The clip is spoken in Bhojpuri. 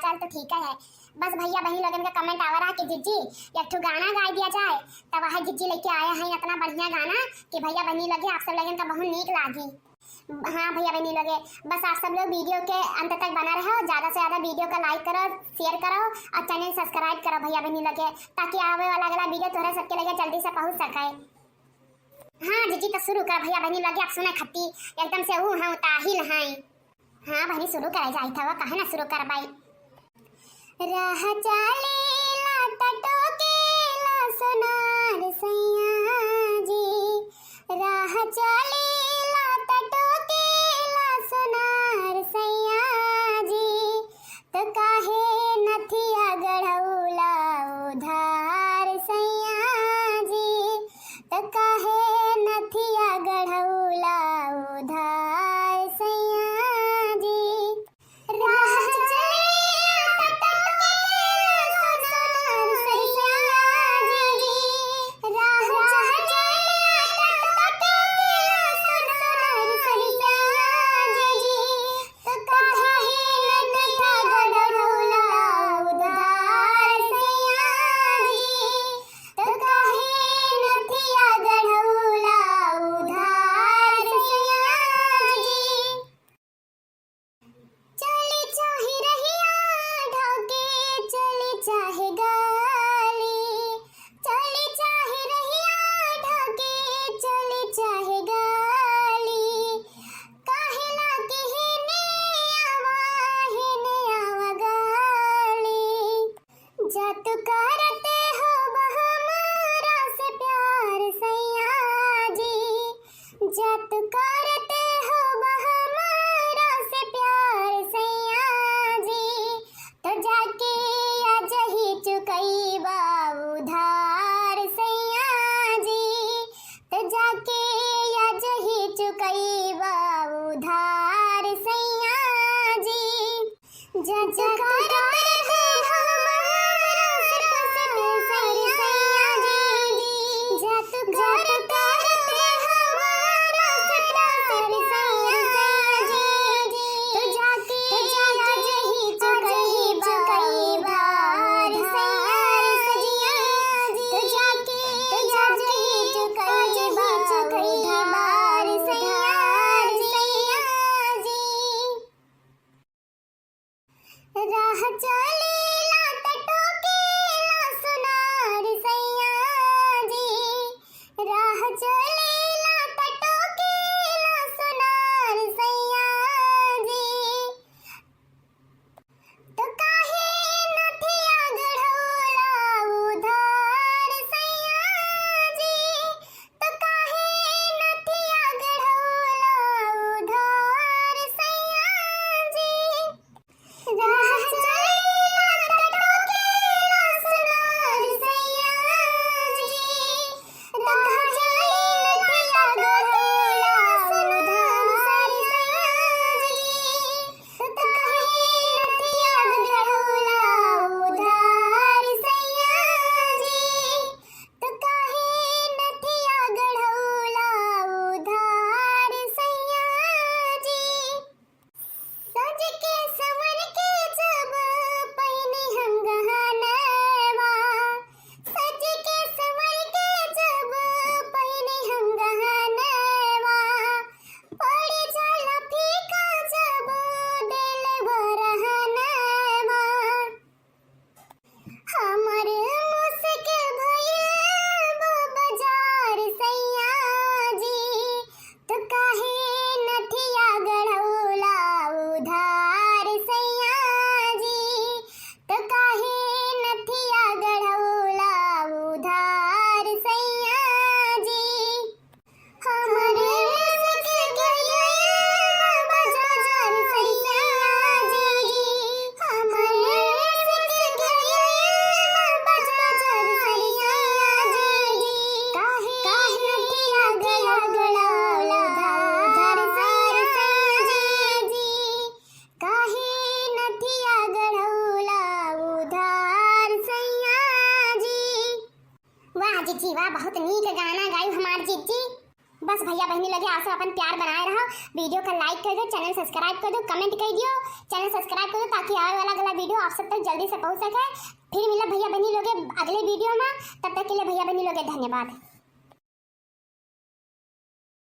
चाल तो ठीक है। बस भैया बहनी लोगन का कमेंट आवा रहा कि जिज्जी एक ठो गाना गा दिया जाए, तब वह जिज्जी लेके आया है इतना बढ़िया गाना कि भैया बहनी लगे आप सब लोगन का बहुत नीक लागी। हाँ भैया बहनी लगे, बस आप सब लोग वीडियो के अंत तक बना रहे हो, ज़्यादा से ज़्यादा वीडियो को लाइक करो, शेयर करो और चैनल सब्सक्राइब करो भैया बहनी लगे, ताकि आवे वाला अगला वीडियो तोहरा सबके लगे जल्दी से पहुँच सके। हाँ जिज्जी तो शुरू कर भैया बहनी लगे, आप सुने खत्ती एकदम से हूँ हाँ ताहिल हैं। हाँ बहनी शुरू करे जाई था, कहे ना शुरू कर भाई। राह चाले ला टटोके ला सोनार सैया जी, राह चाले ला टटोके ला सोनार सैया जी, तो काहे नथिया गढ़ौला उधार सैया जी, तो काहे नथिया गढ़ौला उधार सैया जी। राह बस भैया बहनी लगे आप सब अपन प्यार बनाए रहो। वीडियो को लाइक कर दो, चैनल सब्सक्राइब कर दो, कमेंट कर दियो, चैनल सब्सक्राइब कर दो ताकि आने वाला अगला वीडियो आप सब तक जल्दी से पहुंच सके। फिर मिला भैया बहनी लोगे अगले वीडियो में, तब तक के लिए भैया बहनी लोगे धन्यवाद।